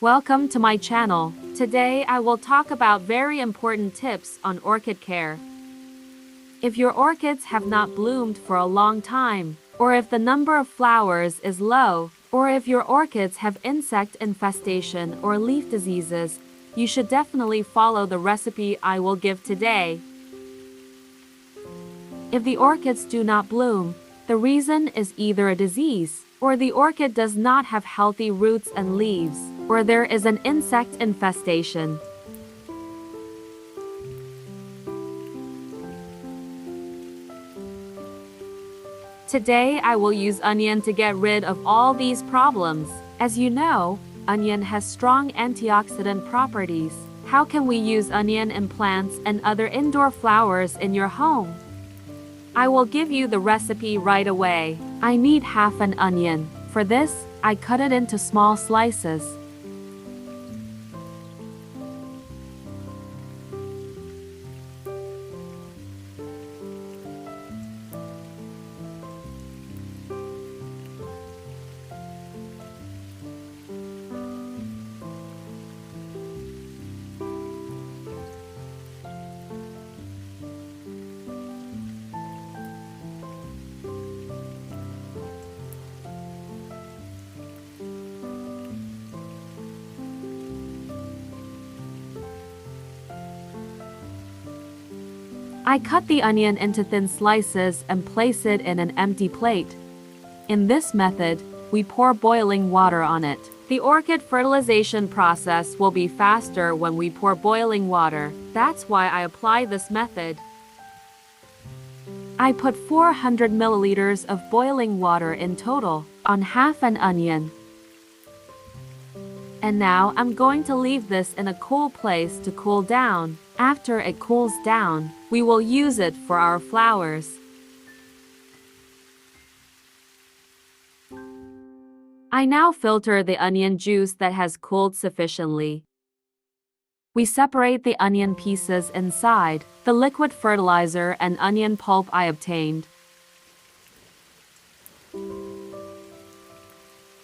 Welcome to my channel. Today I will talk about very important tips on orchid care. If your orchids have not bloomed for a long time, or if the number of flowers is low, or if your orchids have insect infestation or leaf diseases, you should definitely follow the recipe I will give today. If the orchids do not bloom, the reason is either a disease, or the orchid does not have healthy roots and leaves, or there is an insect infestation. Today I will use onion to get rid of all these problems. As you know, onion has strong antioxidant properties. How can we use onion in plants and other indoor flowers in your home? I will give you the recipe right away. I need half an onion. For this, I cut it into small slices. I cut the onion into thin slices and place it in an empty plate. In this method, we pour boiling water on it. The orchid fertilization process will be faster when we pour boiling water. That's why I apply this method. I put 400 milliliters of boiling water in total on half an onion. And now I'm going to leave this in a cool place to cool down. After it cools down, we will use it for our flowers. I now filter the onion juice that has cooled sufficiently. We separate the onion pieces inside the liquid fertilizer and onion pulp I obtained.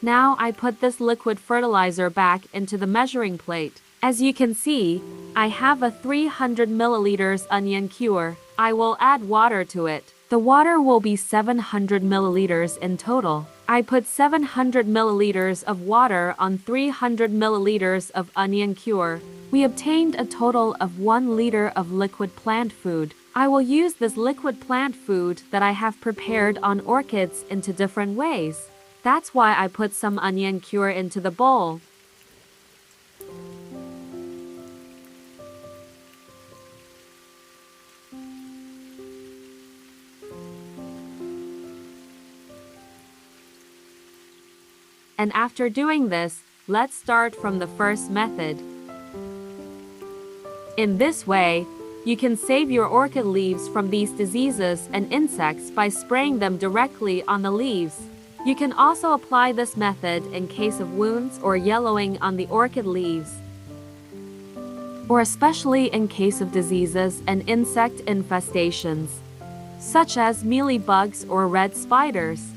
Now I put this liquid fertilizer back into the measuring plate. As you can see, I have a 300 milliliters onion cure. I will add water to it. The water will be 700 milliliters in total. I put 700 milliliters of water on 300 milliliters of onion cure. We obtained a total of 1 liter of liquid plant food. I will use this liquid plant food that I have prepared on orchids into different ways. That's why I put some onion cure into the bowl. And after doing this, let's start from the first method. In this way, you can save your orchid leaves from these diseases and insects by spraying them directly on the leaves. You can also apply this method in case of wounds or yellowing on the orchid leaves, or especially in case of diseases and insect infestations, such as mealybugs or red spiders.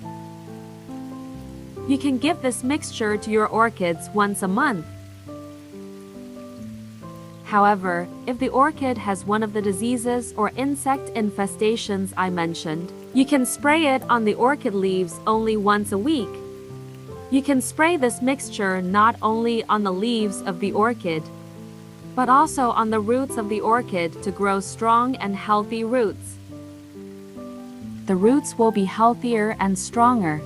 You can give this mixture to your orchids once a month. However, if the orchid has one of the diseases or insect infestations I mentioned, you can spray it on the orchid leaves only once a week. You can spray this mixture not only on the leaves of the orchid, but also on the roots of the orchid to grow strong and healthy roots. The roots will be healthier and stronger.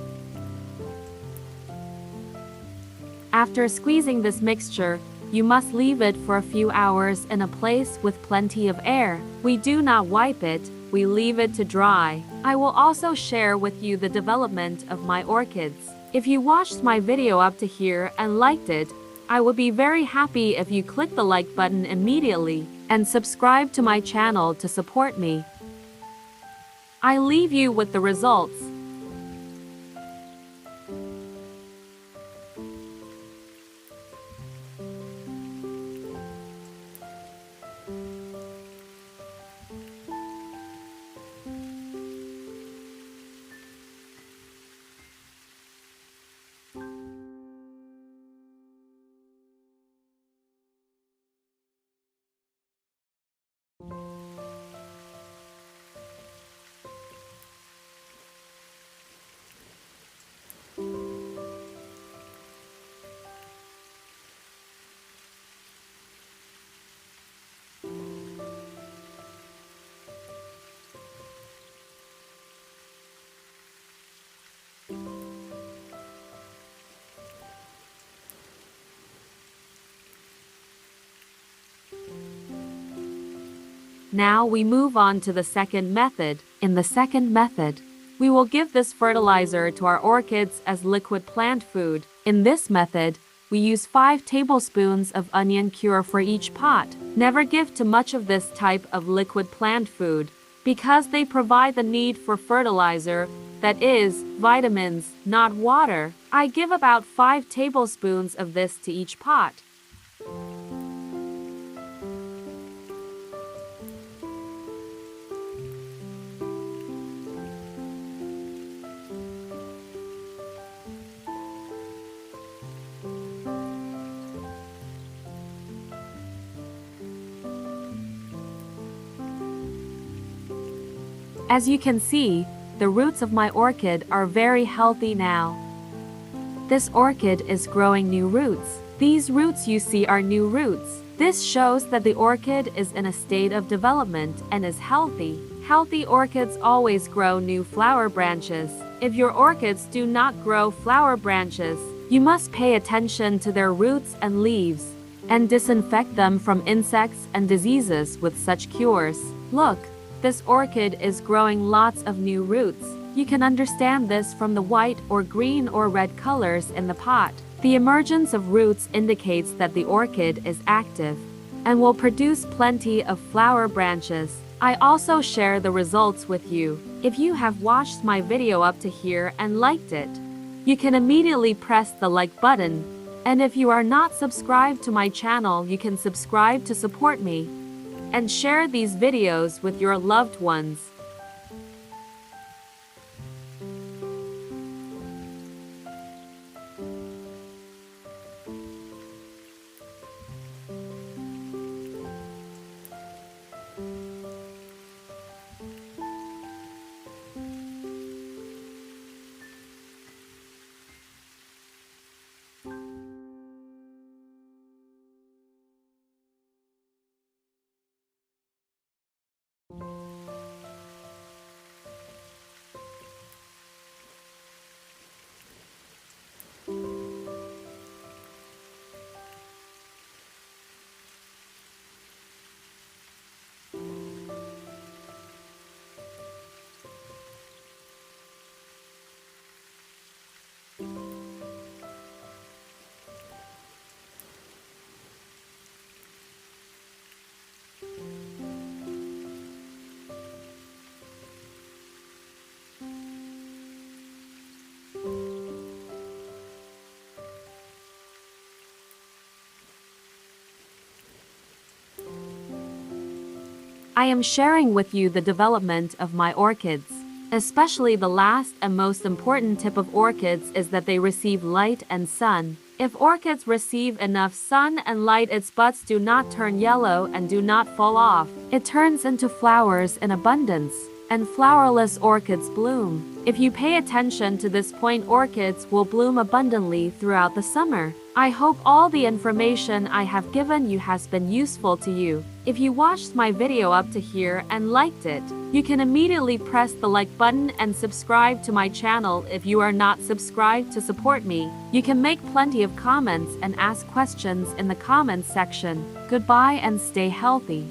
After squeezing this mixture, you must leave it for a few hours in a place with plenty of air. We do not wipe it, we leave it to dry. I will also share with you the development of my orchids. If you watched my video up to here and liked it, I would be very happy if you click the like button immediately and subscribe to my channel to support me. I leave you with the results. Now we move on to the second method. In the second method, we will give this fertilizer to our orchids as liquid plant food. In this method, we use 5 tablespoons of onion cure for each pot. Never give too much of this type of liquid plant food, because they provide the need for fertilizer, that is, vitamins, not water. I give about 5 tablespoons of this to each pot. As you can see, the roots of my orchid are very healthy now. This orchid is growing new roots. These roots you see are new roots. This shows that the orchid is in a state of development and is healthy. Healthy orchids always grow new flower branches. If your orchids do not grow flower branches, you must pay attention to their roots and leaves, and disinfect them from insects and diseases with such cures. Look. This orchid is growing lots of new roots. You can understand this from the white or green or red colors in the pot. The emergence of roots indicates that the orchid is active and will produce plenty of flower branches. I also share the results with you. If you have watched my video up to here and liked it, you can immediately press the like button. And if you are not subscribed to my channel, you can subscribe to support me and share these videos with your loved ones. I am sharing with you the development of my orchids. Especially the last and most important tip of orchids is that they receive light and sun. If orchids receive enough sun and light, its buds do not turn yellow and do not fall off. It turns into flowers in abundance, and flowerless orchids bloom. If you pay attention to this point, orchids will bloom abundantly throughout the summer. I hope all the information I have given you has been useful to you. If you watched my video up to here and liked it, you can immediately press the like button and subscribe to my channel if you are not subscribed to support me. You can make plenty of comments and ask questions in the comments section. Goodbye and stay healthy.